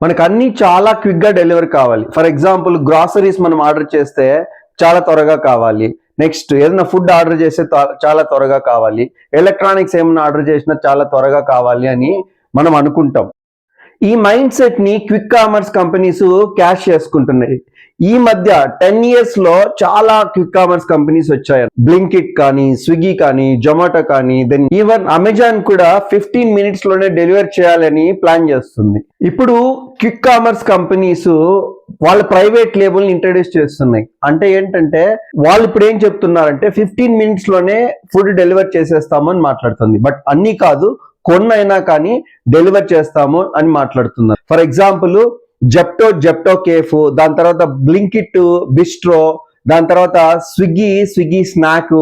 మనకు అన్ని చాలా క్విక్ గా డెలివరీ కావాలి. ఫర్ ఎగ్జాంపుల్ గ్రాసరీస్ మనం ఆర్డర్ చేస్తే చాలా త్వరగా కావాలి. నెక్స్ట్ ఏదైనా ఫుడ్ ఆర్డర్ చేస్తే చాలా త్వరగా కావాలి. ఎలక్ట్రానిక్స్ ఏమైనా ఆర్డర్ చేసినా చాలా త్వరగా కావాలి అని మనం అనుకుంటాం. ఈ మైండ్ సెట్ ని క్విక్ కామర్స్ కంపెనీస్ క్యాష్ చేసుకుంటున్నాయి. ఈ మధ్య 10 years లో చాలా క్విక్ కామర్స్ కంపెనీస్ వచ్చాయి. బ్లింకిట్ కానీ, స్విగ్గీ కానీ, జొమాటో కానీ, దెన్ ఈవెన్ అమెజాన్ కూడా 15 minutes లోనే డెలివర్ చేయాలని ప్లాన్ చేస్తుంది. ఇప్పుడు క్విక్ కామర్స్ కంపెనీస్ వాళ్ళ ప్రైవేట్ లేబుల్ ని ఇంట్రడ్యూస్ చేస్తున్నాయి. అంటే ఏంటంటే వాళ్ళు ఇప్పుడు ఏం చెప్తున్నారంటే 15 minutes లోనే ఫుడ్ డెలివర్ చేసేస్తాము అని మాట్లాడుతుంది. బట్ అన్ని కాదు, కొన్నైనా కానీ డెలివర్ చేస్తాము అని మాట్లాడుతున్నారు. ఫర్ ఎగ్జాంపుల్ జెప్టో కేఫ్, దాని తర్వాత బ్లింకిట్ బిస్ట్రో, దాని తర్వాత స్విగ్గీ స్నాక్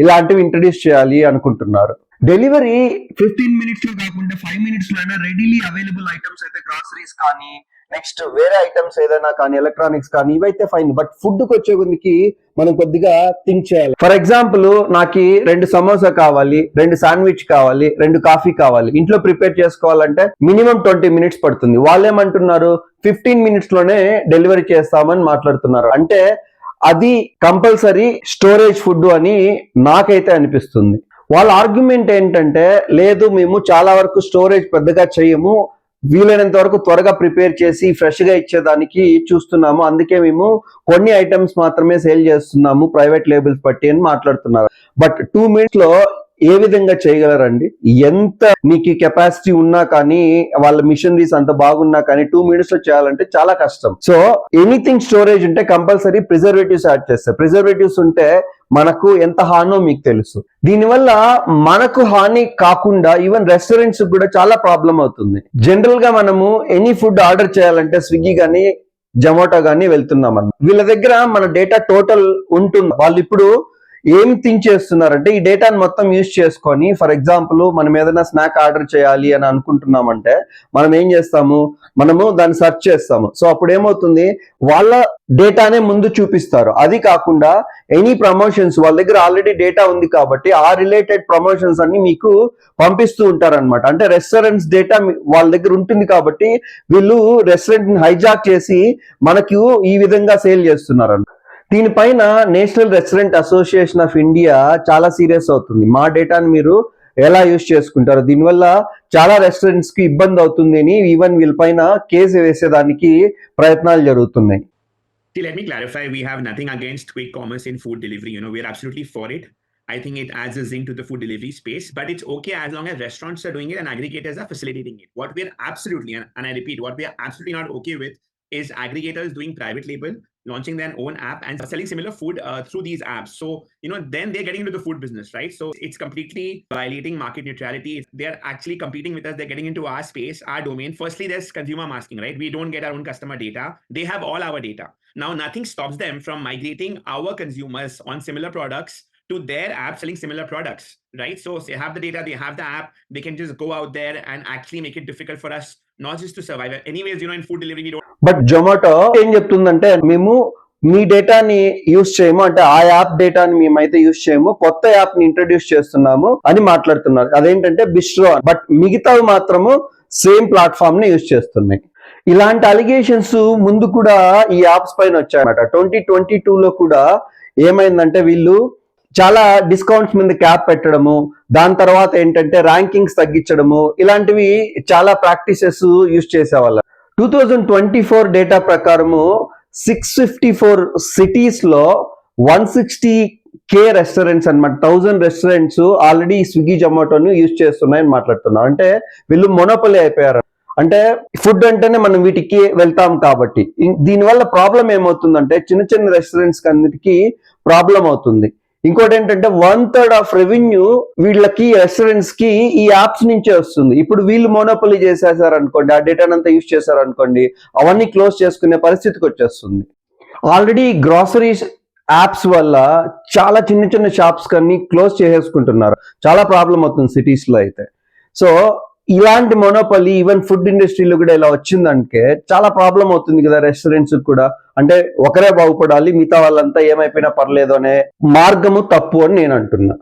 ఇలాంటివి ఇంట్రడ్యూస్ చేయాలి అనుకుంటున్నారు. డెలివరీ 15 minutes లో కాకుండా 5 minutes లో అయినా రెడీలీ అవైలబుల్ ఐటమ్స్ అయితే గ్రాసరీస్ కానీ, నెక్స్ట్ వేరే ఐటమ్స్ ఏదైనా కానీ, ఎలక్ట్రానిక్స్ కానీ ఇవైతే ఫైన్. బట్ ఫుడ్ కి వచ్చే కొద్దికి మనం కొద్దిగా థింక్ చేయాలి. ఫర్ ఎగ్జాంపుల్ నాకు 2 సమోసా కావాలి, 2 శాండ్విచ్ కావాలి, 2 కాఫీ కావాలి. ఇంట్లో ప్రిపేర్ చేసుకోవాలంటే మినిమం 20 minutes పడుతుంది. వాళ్ళు ఏమంటున్నారు 15 minutes లోనే డెలివరీ చేస్తామని మాట్లాడుతున్నారు. అంటే అది కంపల్సరీ స్టోరేజ్ ఫుడ్ అని నాకైతే అనిపిస్తుంది. వాళ్ళ ఆర్గ్యుమెంట్ ఏంటంటే లేదు, మేము చాలా వరకు స్టోరేజ్ పెద్దగా చేయము, వీలైనంత వరకు త్వరగా ప్రిపేర్ చేసి ఫ్రెష్ గా ఇచ్చేదానికి చూస్తున్నాము, అందుకే మేము కొన్ని ఐటమ్స్ మాత్రమే సేల్ చేస్తున్నాము ప్రైవేట్ లేబుల్స్ బట్టి అని మాట్లాడుతున్నారు. బట్ 2 minutes లో ఏ విధంగా చేయగలరండి? ఎంత మీకు కెపాసిటీ ఉన్నా కానీ, వాళ్ళ మిషనరీస్ అంత బాగున్నా కానీ 2 minutes లో చేయాలంటే చాలా కష్టం. సో ఎనీథింగ్ స్టోరేజ్ ఉంటే కంపల్సరీ ప్రిజర్వేటివ్స్ యాడ్ చేస్తారు. ప్రిజర్వేటివ్స్ ఉంటే మనకు ఎంత హానో మీకు తెలుసు. దీనివల్ల మనకు హాని కాకుండా ఈవెన్ రెస్టారెంట్స్ కూడా చాలా ప్రాబ్లం అవుతుంది. జనరల్ గా మనము ఎనీ ఫుడ్ ఆర్డర్ చేయాలంటే స్విగ్గీ కానీ, జొమాటో కానీ వెళ్తున్నాం అన్న, వీళ్ళ దగ్గర మన డేటా టోటల్ ఉంటుంది. వాళ్ళు ఇప్పుడు ఏం థింక్ చేస్తున్నారంటే ఈ డేటాను మొత్తం యూజ్ చేసుకొని, ఫర్ ఎగ్జాంపుల్ మనం ఏదైనా స్నాక్ ఆర్డర్ చేయాలి అని అనుకుంటున్నామంటే మనం ఏం చేస్తాము, మనము దాన్ని సెర్చ్ చేస్తాము. సో అప్పుడు ఏమవుతుంది, వాళ్ళ డేటానే ముందు చూపిస్తారు. అది కాకుండా ఎనీ ప్రమోషన్స్ వాళ్ళ దగ్గర ఆల్రెడీ డేటా ఉంది కాబట్టి ఆ రిలేటెడ్ ప్రమోషన్స్ అన్ని మీకు పంపిస్తూ ఉంటారు అనమాట. అంటే రెస్టారెంట్స్ డేటా వాళ్ళ దగ్గర ఉంటుంది కాబట్టి వీళ్ళు రెస్టారెంట్ ని హైజాక్ చేసి మనకు ఈ విధంగా సేల్ చేస్తున్నారు. దీనిపైన national restaurant association of India చాలా సీరియస్ అవుతుంది. మా డేటాను మీరు ఎలా యూజ్ చేసుకుంటారు, దీనివల్ల చాలా రెస్టారెంట్స్ కి ఇబ్బంది అవుతుంది అని ఈవెన్ వీళ్ళపైన కేసు వేసేదానికి ప్రయత్నాలు జరుగుతున్నాయి. See, let me clarify, we have nothing against quick commerce in food delivery. We're absolutely for it. I think it adds a zing to the food delivery space, but it's okay as long as restaurants are doing it and aggregators are facilitating it. What we're absolutely, and I repeat, what we are absolutely not okay with is aggregators doing private label, launching their own app and selling similar food through these apps. So, then they're getting into the food business, right? So it's completely violating market neutrality. They're actually competing with us. They're getting into our space, our domain. Firstly, there's consumer masking, right? We don't get our own customer data. They have all our data. Now, nothing stops them from migrating our consumers on similar products to their app selling similar products, right? So they have the data, they have the app, they can just go out there and actually make it difficult for us not just to survive. Anyways, in food delivery we don't. But Zomato ఏం చెప్తుందంటే మేము మీ డేటాని use చేయము, అంటే ఆ app డేటాని మేమైతే use చేయము, కొత్త యాప్ ని ఇంట్రడ్యూస్ చేస్తున్నాము అని మాట్లాడుతున్నారు. అదేంటంటే బిస్ట్రో. బట్ మిగతావి మాత్రము సేమ్ ప్లాట్ఫామ్ ని యూజ్ చేస్తున్నాయి. ఇలాంటి అలిగేషన్స్ ముందు కూడా ఈ యాప్స్ పైన వచ్చాయన్నమాట. 2022లో కూడా ఏమైందంటే వీళ్ళు చాలా డిస్కౌంట్స్ మీద క్యాప్ పెట్టడము, దాని తర్వాత ఏంటంటే ర్యాంకింగ్స్ తగ్గించడము, ఇలాంటివి చాలా ప్రాక్టీసెస్ యూజ్ చేసేవాళ్ళు. 2024 డేటా ప్రకారము 654 సిటీస్ లో 160K రెస్టారెంట్స్ అనమాట, 1000 రెస్టారెంట్స్ ఆల్రెడీ స్విగ్గీ జొమాటోను యూజ్ చేస్తున్నాయని మాట్లాడుతున్నారు. అంటే వీళ్ళు మొనోపలి అయిపోయారు. అంటే ఫుడ్ అంటేనే మనం వీటికి వెళ్తాం కాబట్టి. దీనివల్ల ప్రాబ్లం ఏమవుతుందంటే చిన్న చిన్న రెస్టారెంట్స్ అన్నిటికీ ప్రాబ్లం అవుతుంది. ఇంకోటి ఏంటంటే 1/3 ఆఫ్ రెవెన్యూ వీళ్ళకి రెస్టారెంట్స్ కి ఈ యాప్స్ నుంచే వస్తుంది. ఇప్పుడు వీళ్ళు మోనోపొలీ చేసేసారు అనుకోండి, ఆ డేటానంతా యూజ్ చేశారు అనుకోండి, అవన్నీ క్లోజ్ చేసుకునే పరిస్థితికి వచ్చేస్తుంది. ఆల్రెడీ గ్రాసరీస్ యాప్స్ వల్ల చాలా చిన్న చిన్న షాప్స్ కన్నీ క్లోజ్ చేసేసుకుంటున్నారు. చాలా ప్రాబ్లం అవుతుంది సిటీస్ లో అయితే. సో ఇలాంటి మోనోపలి ఈవెన్ ఫుడ్ ఇండస్ట్రీలో కూడా ఇలా వచ్చిందంటే చాలా ప్రాబ్లం అవుతుంది కదా రెస్టారెంట్స్ కూడా. అంటే ఒకరే బాగుపడాలి, మిగతా వాళ్ళంతా ఏమైపోయినా పర్లేదు అనే మార్గము తప్పు అని నేను అంటున్నా.